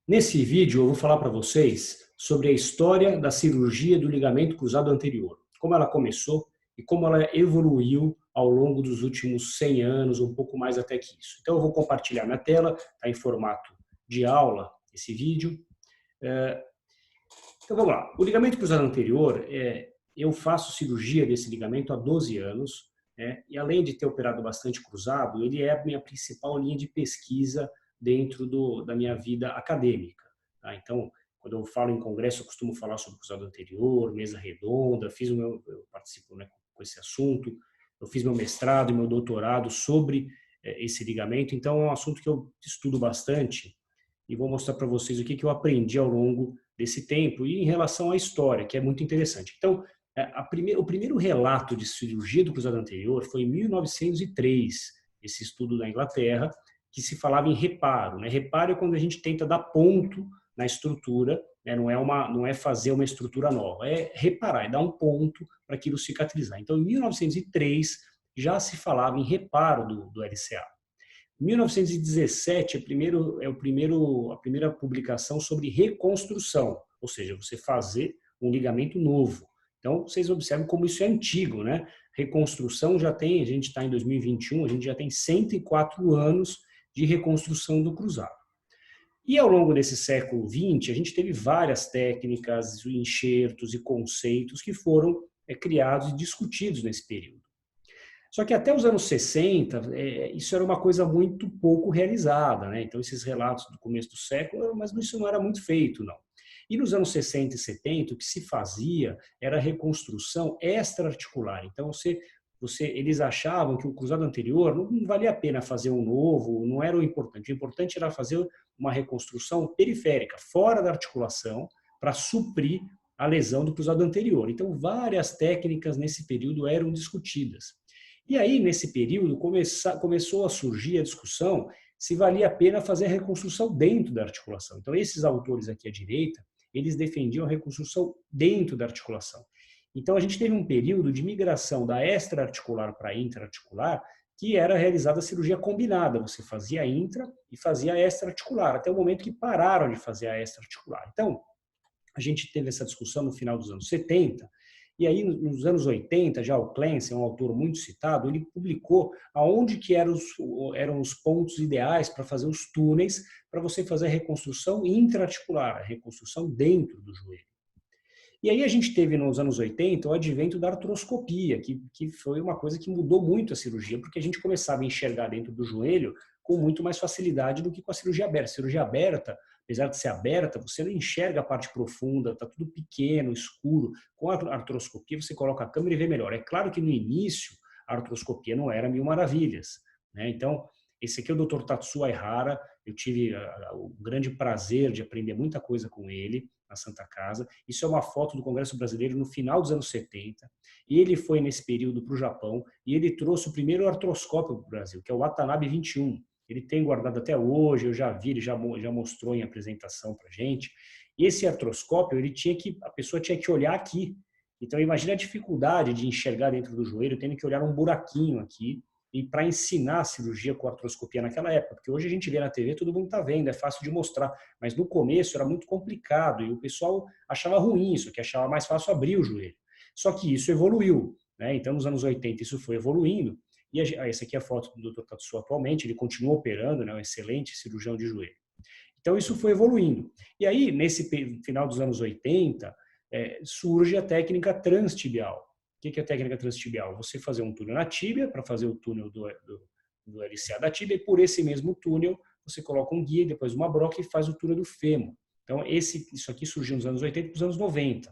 Nesse vídeo eu vou falar para vocês sobre a história da cirurgia do ligamento cruzado anterior, como ela começou e como ela evoluiu ao longo dos últimos 100 anos, um pouco mais até que isso. Então eu vou compartilhar minha tela, está em formato de aula esse vídeo. Então vamos lá. O ligamento cruzado anterior, eu faço cirurgia desse ligamento há 12 anos, e além de ter operado bastante cruzado, ele é a minha principal linha de pesquisa dentro da minha vida acadêmica. Tá? Então, quando eu falo em congresso, eu costumo falar sobre cruzado anterior, mesa redonda, eu participo, né, com esse assunto, eu fiz meu mestrado e meu doutorado sobre esse ligamento, então é um assunto que eu estudo bastante e vou mostrar para vocês o que eu aprendi ao longo desse tempo e em relação à história, que é muito interessante. Então, o primeiro relato de cirurgia do cruzado anterior foi em 1903, esse estudo da Inglaterra, que se falava em reparo. Né? Reparo é quando a gente tenta dar ponto na estrutura, né? Não é fazer uma estrutura nova, é reparar, é dar um ponto para aquilo cicatrizar. Então, em 1903, já se falava em reparo do LCA. Em 1917 a primeira publicação sobre reconstrução, ou seja, você fazer um ligamento novo. Então, vocês observam como isso é antigo, né? Reconstrução a gente está em 2021, a gente já tem 104 anos de reconstrução do cruzado. E ao longo desse século XX, a gente teve várias técnicas, enxertos e conceitos que foram criados e discutidos nesse período. Só que até os anos 60, isso era uma coisa muito pouco realizada, né? Então, esses relatos do começo do século, mas isso não era muito feito, não. E nos anos 60 e 70, o que se fazia era reconstrução extra-articular. Então, eles achavam que o cruzado anterior não valia a pena fazer um novo, não era o importante. O importante era fazer uma reconstrução periférica, fora da articulação, para suprir a lesão do cruzado anterior. Então, várias técnicas nesse período eram discutidas. E aí, nesse período, começou a surgir a discussão se valia a pena fazer a reconstrução dentro da articulação. Então, esses autores aqui à direita, eles defendiam a reconstrução dentro da articulação. Então, a gente teve um período de migração da extra-articular para a intra-articular, que era realizada a cirurgia combinada. Você fazia a intra e fazia a extra-articular, até o momento que pararam de fazer a extra-articular. Então, a gente teve essa discussão no final dos anos 70, e aí, nos anos 80, já o Clancy, um autor muito citado, ele publicou aonde que eram os pontos ideais para fazer os túneis para você fazer a reconstrução intra-articular, a reconstrução dentro do joelho. E aí a gente teve nos anos 80 o advento da artroscopia, que foi uma coisa que mudou muito a cirurgia, porque a gente começava a enxergar dentro do joelho com muito mais facilidade do que com a cirurgia aberta. A cirurgia aberta, apesar de ser aberta, você não enxerga a parte profunda, está tudo pequeno, escuro. Com a artroscopia você coloca a câmera e vê melhor. É claro que no início a artroscopia não era mil maravilhas, né? Então, esse aqui é o Dr. Tatsuo Aihara, eu tive o grande prazer de aprender muita coisa com ele na Santa Casa. Isso é uma foto do Congresso Brasileiro no final dos anos 70. E ele foi nesse período para o Japão e ele trouxe o primeiro artroscópio para o Brasil, que é o Watanabe 21. Ele tem guardado até hoje, eu já vi, ele já mostrou em apresentação para a gente. E esse artroscópio, a pessoa tinha que olhar aqui. Então, imagina a dificuldade de enxergar dentro do joelho, tendo que olhar um buraquinho aqui, e para ensinar a cirurgia com artroscopia naquela época, porque hoje a gente vê na TV, todo mundo está vendo, é fácil de mostrar, mas no começo era muito complicado e o pessoal achava ruim isso, que achava mais fácil abrir o joelho. Só que isso evoluiu, né? Então nos anos 80 isso foi evoluindo, e essa aqui é a foto do Dr. Tatsuo atualmente, ele continua operando, né? Um excelente cirurgião de joelho. Então isso foi evoluindo. E aí, nesse final dos anos 80, surge a técnica transtibial. O que é a técnica transtibial? Você fazer um túnel na tíbia, para fazer o túnel do LCA da tíbia, e por esse mesmo túnel você coloca um guia, depois uma broca e faz o túnel do fêmur. Então, isso aqui surgiu nos anos 80 para os anos 90.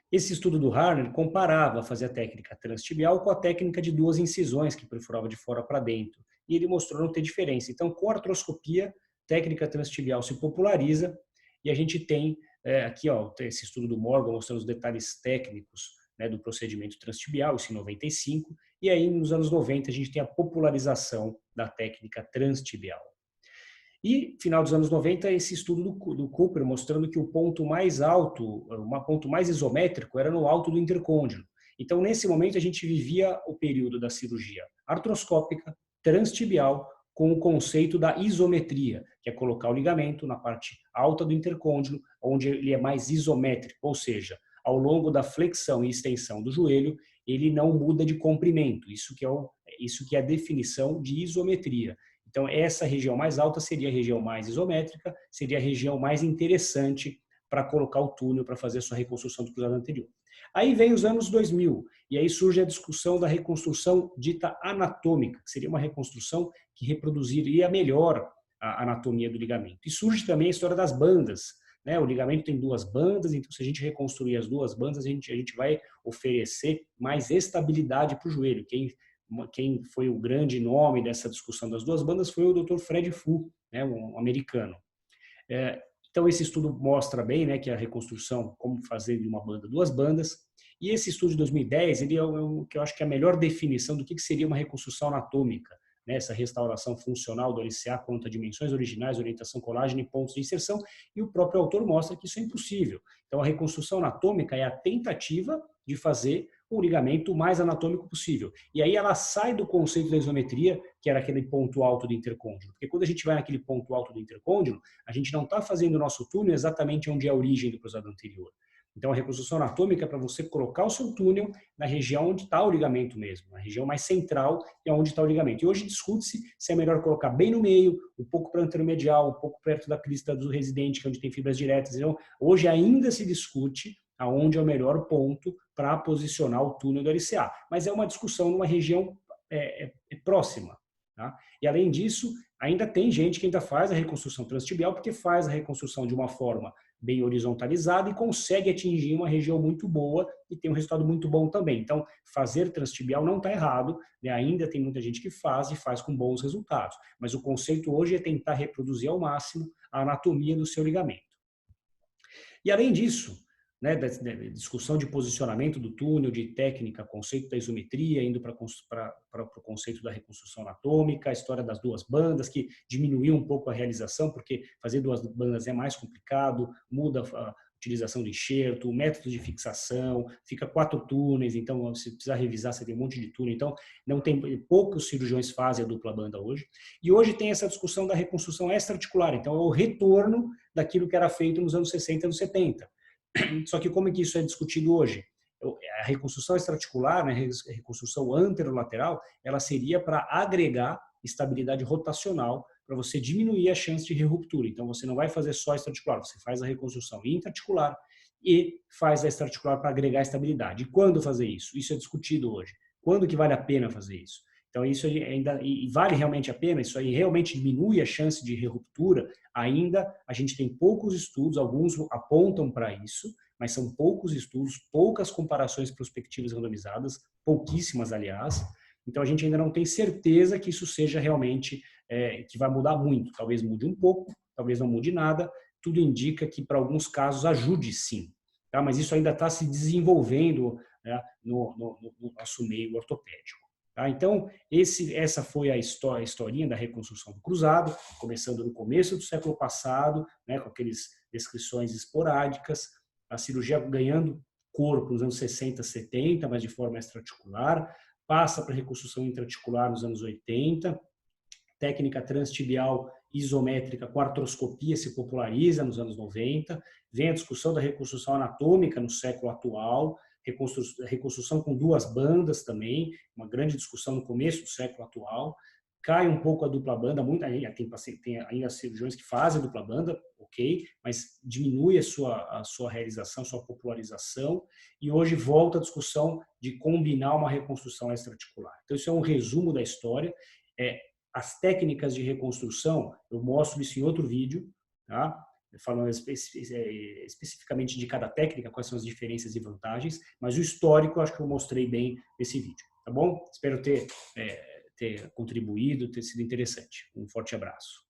Esse estudo do Harner comparava fazer a técnica transtibial com a técnica de duas incisões, que perfurava de fora para dentro. E ele mostrou não ter diferença. Então, com a artroscopia, a técnica transtibial se populariza e a gente tem aqui esse estudo do Morgan mostrando os detalhes técnicos, né, do procedimento transtibial, isso em 95, e aí nos anos 90 a gente tem a popularização da técnica transtibial. E final dos anos 90, esse estudo do Cooper mostrando que o ponto mais alto, ponto mais isométrico, era no alto do intercôndilo. Então, nesse momento, a gente vivia o período da cirurgia artroscópica, transtibial, com o conceito da isometria, que é colocar o ligamento na parte alta do intercôndilo, onde ele é mais isométrico, ou seja, ao longo da flexão e extensão do joelho, ele não muda de comprimento. Isso que é a definição de isometria. Então, essa região mais alta seria a região mais isométrica, seria a região mais interessante para colocar o túnel para fazer a sua reconstrução do cruzado anterior. Aí vem os anos 2000, e aí surge a discussão da reconstrução dita anatômica, que seria uma reconstrução que reproduziria melhor a anatomia do ligamento. E surge também a história das bandas, né? O ligamento tem duas bandas, então se a gente reconstruir as duas bandas, a gente vai oferecer mais estabilidade para o joelho. Quem foi o grande nome dessa discussão das duas bandas foi o Dr. Fred Fu, né, um americano. Então, esse estudo mostra bem, né, que a reconstrução, como fazer de uma banda duas bandas. E esse estudo de 2010, ele é o que eu acho que é a melhor definição do que seria uma reconstrução anatômica, né, essa restauração funcional do LCA quanto a dimensões originais, orientação colágeno e pontos de inserção. E o próprio autor mostra que isso é impossível. Então, a reconstrução anatômica é a tentativa de fazer o ligamento mais anatômico possível. E aí ela sai do conceito da isometria, que era aquele ponto alto do intercôndilo. Porque quando a gente vai naquele ponto alto do intercôndilo, a gente não está fazendo o nosso túnel exatamente onde é a origem do cruzado anterior. Então, a reconstrução anatômica é para você colocar o seu túnel na região onde está o ligamento mesmo, na região mais central é onde está o ligamento. E hoje discute-se se é melhor colocar bem no meio, um pouco para o anteromedial, um pouco perto da crista do residente, que é onde tem fibras diretas. Então, hoje ainda se discute aonde é o melhor ponto para posicionar o túnel do LCA. Mas é uma discussão numa região próxima. Tá? E além disso, ainda tem gente que ainda faz a reconstrução transtibial, porque faz a reconstrução de uma forma bem horizontalizada e consegue atingir uma região muito boa e tem um resultado muito bom também. Então, fazer transtibial não está errado, né? Ainda tem muita gente que faz e faz com bons resultados. Mas o conceito hoje é tentar reproduzir ao máximo a anatomia do seu ligamento. E além disso, né, da discussão de posicionamento do túnel, de técnica, conceito da isometria, indo para o conceito da reconstrução anatômica, a história das duas bandas, que diminuiu um pouco a realização, porque fazer duas bandas é mais complicado, muda a utilização do enxerto, o método de fixação, fica 4 túneis, então se precisar revisar, você tem um monte de túnel, então não tem, poucos cirurgiões fazem a dupla banda hoje. E hoje tem essa discussão da reconstrução extra-articular, então é o retorno daquilo que era feito nos anos 60 e anos 70. Só que como é que isso é discutido hoje? A reconstrução extra-articular, né, a reconstrução anterolateral, ela seria para agregar estabilidade rotacional para você diminuir a chance de reruptura. Então, você não vai fazer só extra-articular, você faz a reconstrução intra-articular e faz a extra-articular para agregar estabilidade. E quando fazer isso? Isso é discutido hoje. Quando que vale a pena fazer isso? Então, isso ainda e vale realmente a pena? Isso aí realmente diminui a chance de reruptura? Ainda a gente tem poucos estudos, alguns apontam para isso, mas são poucos estudos, poucas comparações prospectivas randomizadas, pouquíssimas, aliás. Então, a gente ainda não tem certeza que isso seja realmente, que vai mudar muito. Talvez mude um pouco, talvez não mude nada. Tudo indica que, para alguns casos, ajude sim. Tá? Mas isso ainda está se desenvolvendo, né, no nosso meio ortopédico. Tá? Então, essa foi a historinha da reconstrução do cruzado, começando no começo do século passado, né, com aquelas descrições esporádicas, a cirurgia ganhando corpo nos anos 60, 70, mas de forma extra-articular, passa para a reconstrução intra-articular nos anos 80, técnica transtibial isométrica com artroscopia se populariza nos anos 90, vem a discussão da reconstrução anatômica no século atual, reconstrução com duas bandas também, uma grande discussão no começo do século atual, cai um pouco a dupla banda, tem ainda cirurgiões que fazem a dupla banda, ok, mas diminui a sua realização, sua popularização, e hoje volta a discussão de combinar uma reconstrução extra-articular. Então, isso é um resumo da história. As técnicas de reconstrução, eu mostro isso em outro vídeo, tá? Falando especificamente de cada técnica, quais são as diferenças e vantagens, mas o histórico eu acho que eu mostrei bem nesse vídeo, tá bom? Espero ter contribuído, ter sido interessante. Um forte abraço.